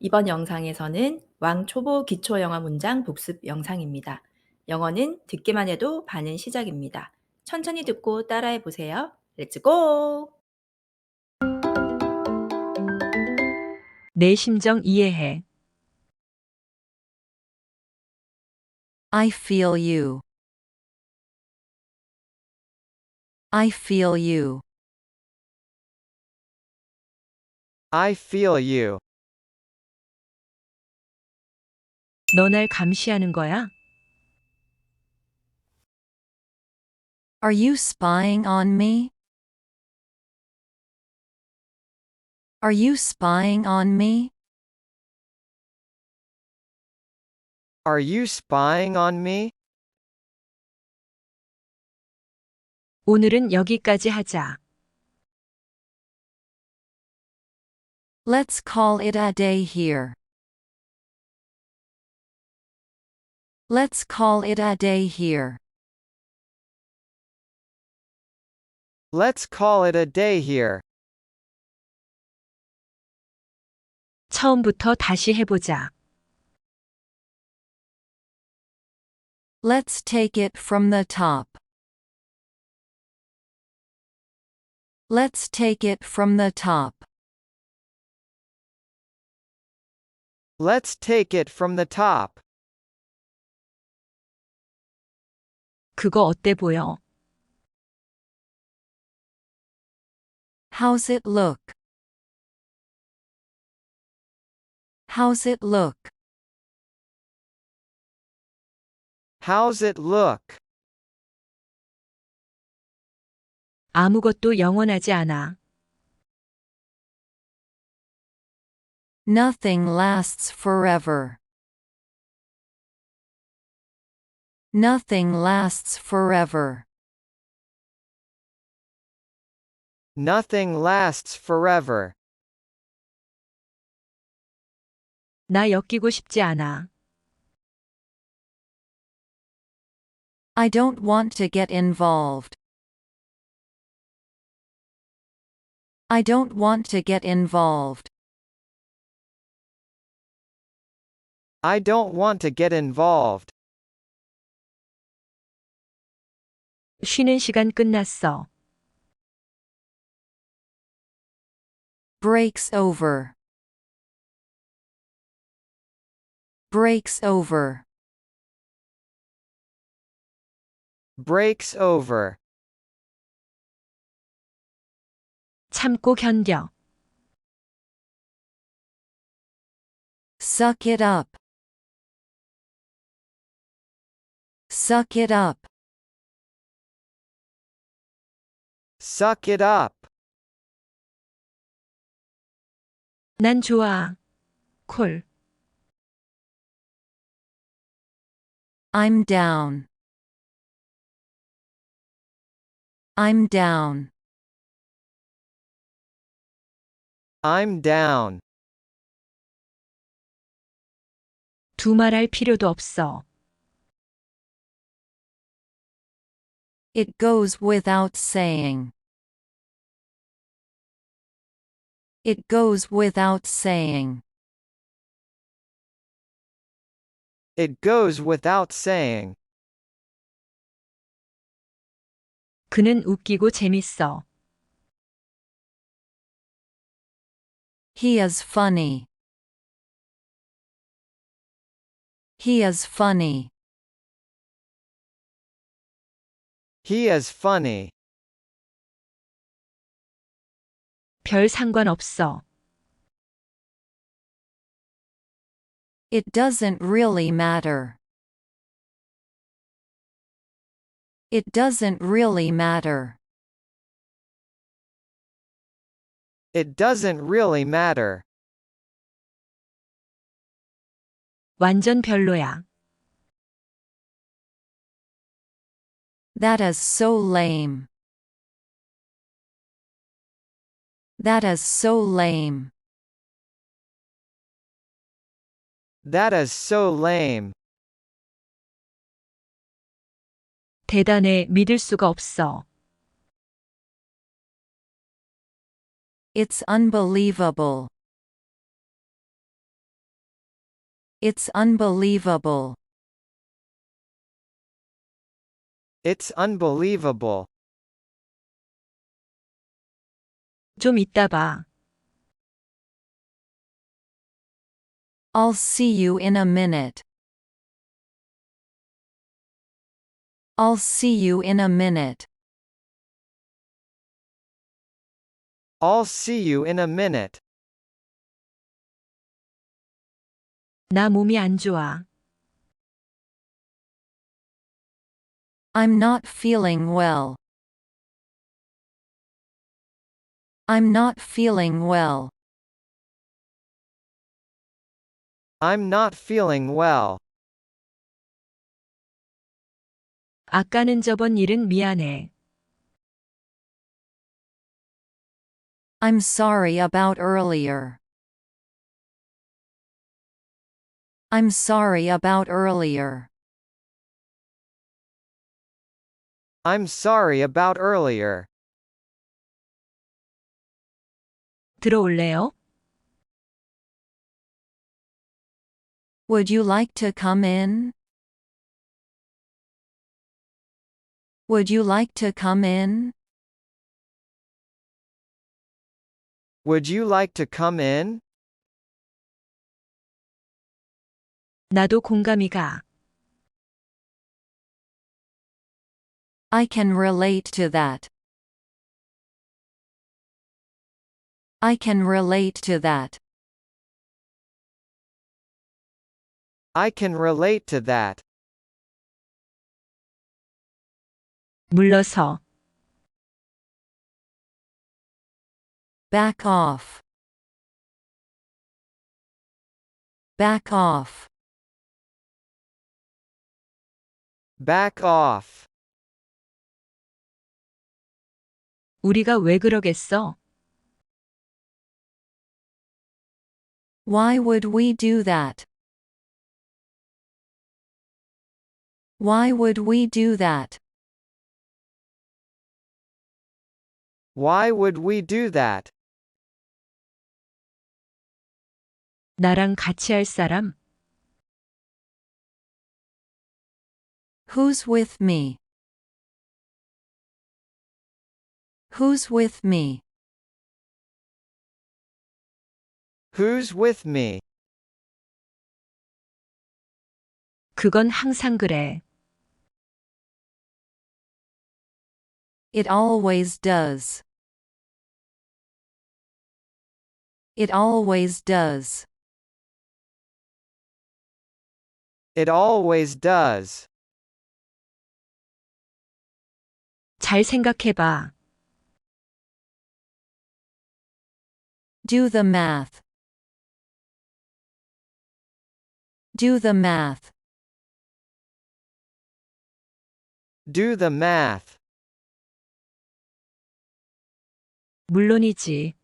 이번 영상에서는 왕초보 기초영어 문장 복습 영상입니다. 영어는 듣기만 해도 반은 시작입니다. 천천히 듣고 따라해 보세요. 렛츠 고! 내 심정 이해해. I feel you. I feel you. I feel you. 너 날 감시하는 거야? Are you spying on me? Are you spying on me? Are you spying on me? 오늘은 여기까지 하자. Let's call it a day here. Let's call it a day here. Let's call it a day here. 처음부터 다시 해보자. Let's take it from the top. Let's take it from the top. Let's take it from the top. 그거 어때 보여? How's it look? How's it look? How's it look? 아무것도 영원하지 않아. Nothing lasts forever. Nothing lasts forever. Nothing lasts forever. 나 엮이고 싶지 않아. I don't want to get involved. I don't want to get involved. I don't want to get involved. 쉬는 시간 끝났어. Breaks over. Breaks over. Breaks over. 참고 견뎌. Suck it up. Suck it up. Suck it up. 난 좋아. 콜. I'm down. I'm down. I'm down. 두말할 필요도 없어. It goes without saying. It goes without saying. It goes without saying. 그는 웃기고 재밌어. He is funny. He is funny. He is funny. 별 상관없어. It doesn't really matter. It doesn't really matter. It doesn't really matter. 완전 별로야. That is so lame. That is so lame. That is so lame. 대단해. 믿을 수가 없어. It's unbelievable. It's unbelievable. It's unbelievable. 좀 이따 봐. I'll see you in a minute. I'll see you in a minute. I'll see you in a minute. 나 몸이 안 좋아. I'm not feeling well. I'm not feeling well. I'm not feeling well. 아까는 저번 일은 미안해. I'm sorry about earlier. I'm sorry about earlier. I'm sorry about earlier. 들어올래요? Would you like to come in? Would you like to come in? Would you like to come in? 나도 공감이 가. I can relate to that. I can relate to that. I can relate to that. 물러서. Back off. Back off. Back off. 우리가 왜 그러겠어? Why would we do that? Why would we do that? Why would we do that? 나랑 같이 할 사람? Who's with me? Who's with me? Who's with me? 그건 항상 그래. It always does. It always does. It always does. 잘 생각해봐. Do the math. Do the math. Do the math. 물론이지.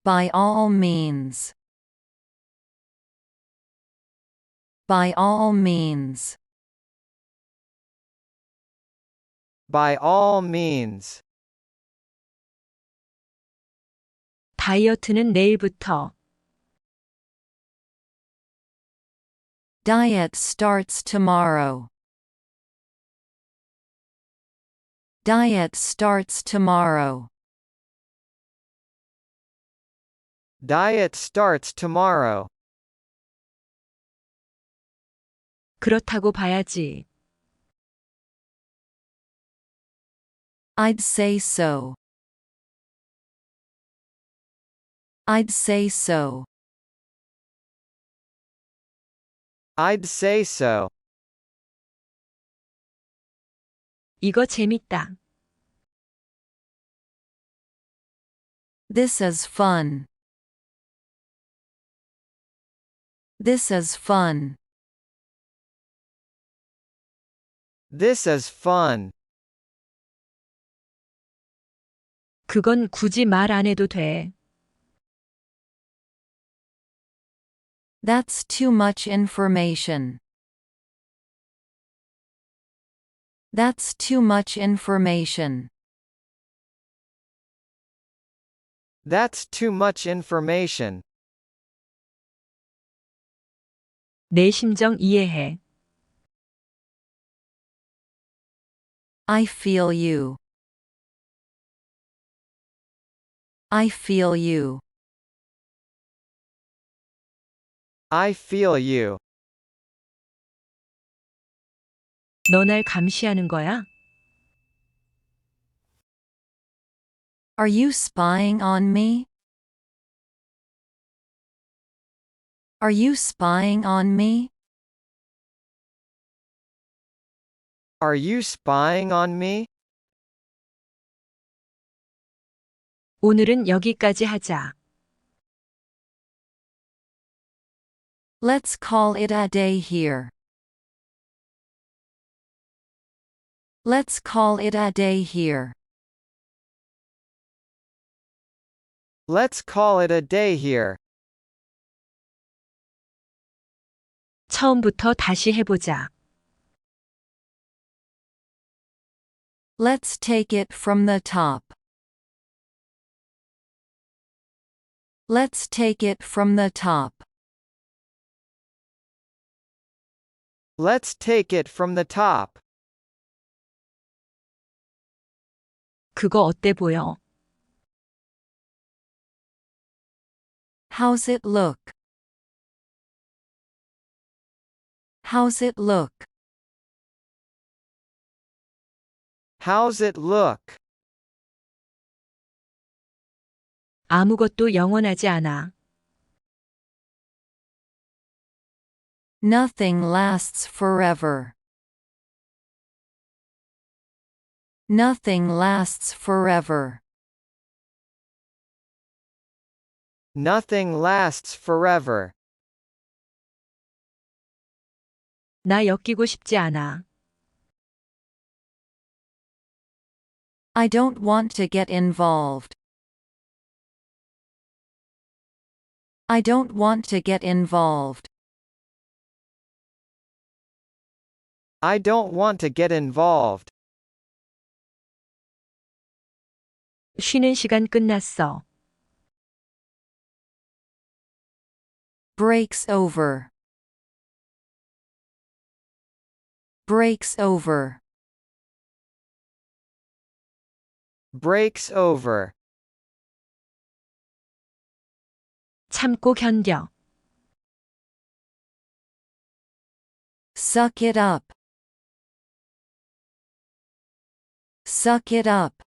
By all means. By all means. By all means. 다이어트는 내일부터. Diet starts tomorrow. Diet starts tomorrow. Diet starts tomorrow. 그렇다고 봐야지. I'd say so. I'd say so. I'd say so. 이거 재밌다. This is fun. This is fun. This is fun. 그건 굳이 말 안 해도 돼. That's too much information. That's too much information. That's too much information. 내 심정 이해해. I feel you. I feel you. I feel you. 너 날 감시하는 거야? Are you spying on me? Are you spying on me? Are you spying on me? 오늘은 여기까지 하자. Let's call it a day here. Let's call it a day here. Let's call it a day here. 처음부터 다시 해보자. Let's take it from the top. Let's take it from the top. Let's take it from the top. 그거 어때 보여? How's it look? How's it look? How's it look? 아무것도 영원하지 않아. Nothing lasts forever. Nothing lasts forever. Nothing lasts forever. 나 엮이고 싶지 않아. I don't want to get involved. I don't want to get involved. I don't want to get involved. 쉬는 시간 끝났어. Breaks over. Breaks over. Breaks over. 참고 견뎌. Suck it up. Suck it up.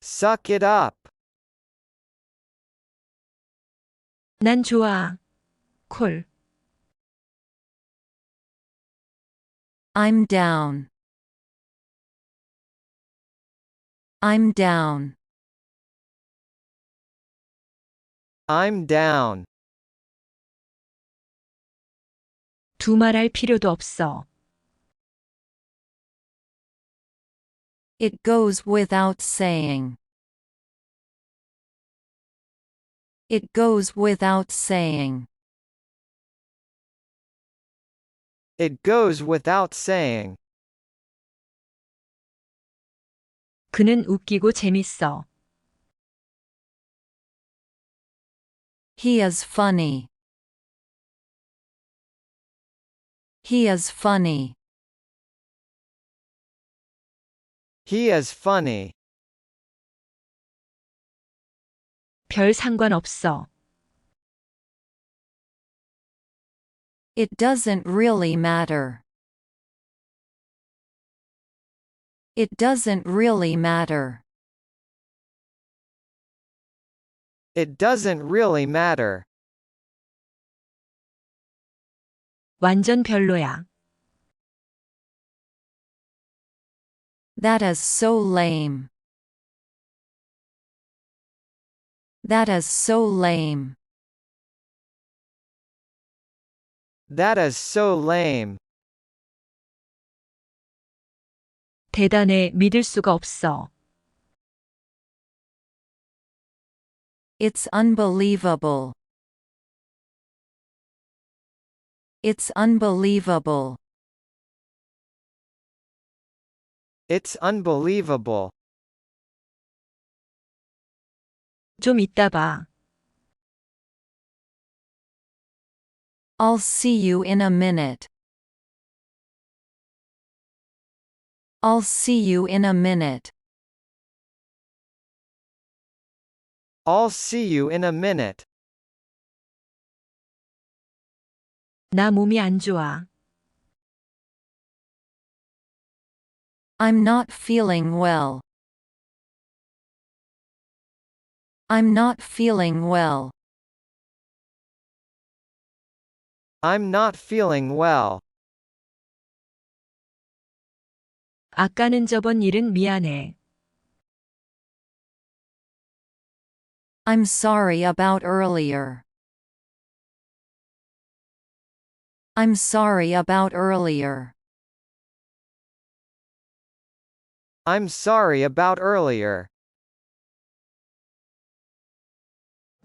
Suck it up. 난 좋아. 콜. I'm down. I'm down. I'm down. 두말할 필요도 없어. It goes without saying. It goes without saying. It goes without saying. 그는 웃기고 재밌어. He is funny. He is funny. He is funny. 별 상관없어. It doesn't really matter. It doesn't really matter. It doesn't really matter. 완전 별로야. That is so lame. That is so lame. That is so lame. 대단해. 믿을 수가 없어. It's unbelievable. It's unbelievable. It's unbelievable. 좀 이따 봐. I'll see you in a minute. I'll see you in a minute. I'll see you in a minute. 나 몸이 안 좋아. I'm not feeling well. I'm not feeling well. I'm not feeling well. 아까는 저번 일은 미안해. I'm sorry about earlier. I'm sorry about earlier. I'm sorry about earlier.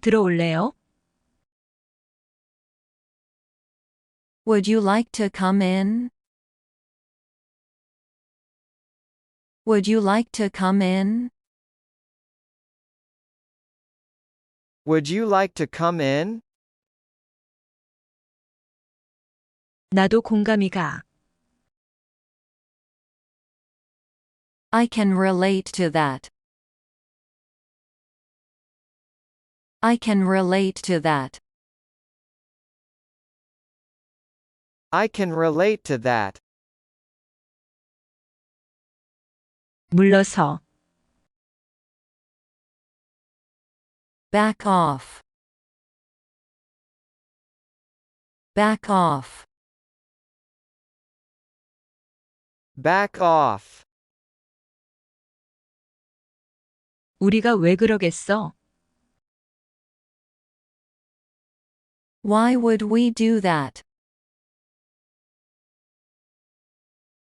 들어올래요? Would you like to come in? Would you like to come in? Would you like to come in? 나도 공감이 가. I can relate to that. I can relate to that. I can relate to that. 물러서. Back off. Back off. Back off. 우리가 왜 그러겠어? Why would we do that?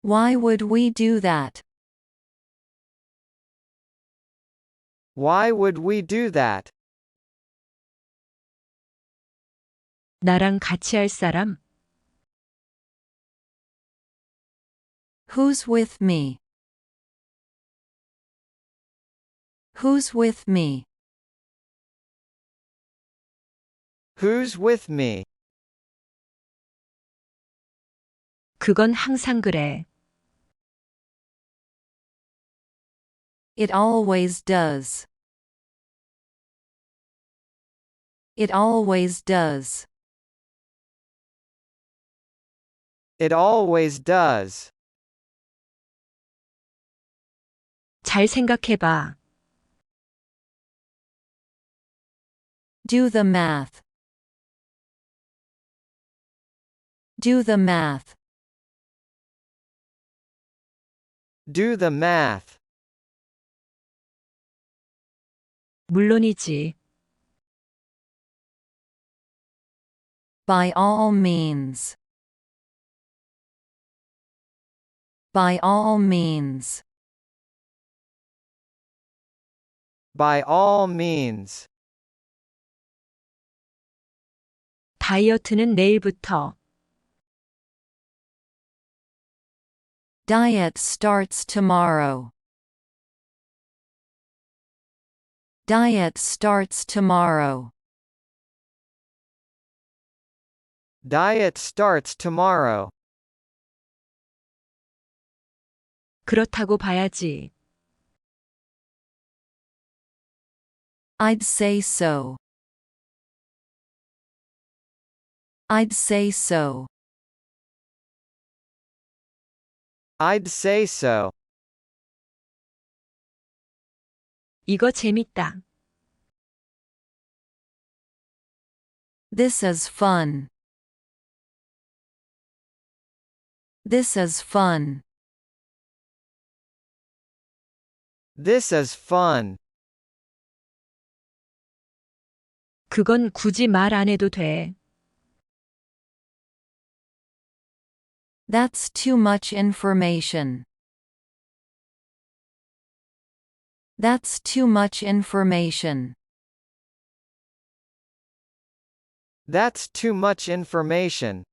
Why would we do that? Why would we do that? 나랑 같이 할 사람? Who's with me? Who's with me? Who's with me? 그건 항상 그래. It always does. It always does. It always does. 잘 생각해봐. Do the math. Do the math. Do the math. 물론이지. By all means. By all means. By all means. 다이어트는 내일부터. Diet starts tomorrow. Diet starts tomorrow. Diet starts tomorrow. 그렇다고 봐야지. I'd say so. I'd say so. I'd say so. 이거 재밌다. This is fun. This is fun. This is fun. 그건 굳이 말 안 해도 돼. That's too much information. That's too much information. That's too much information.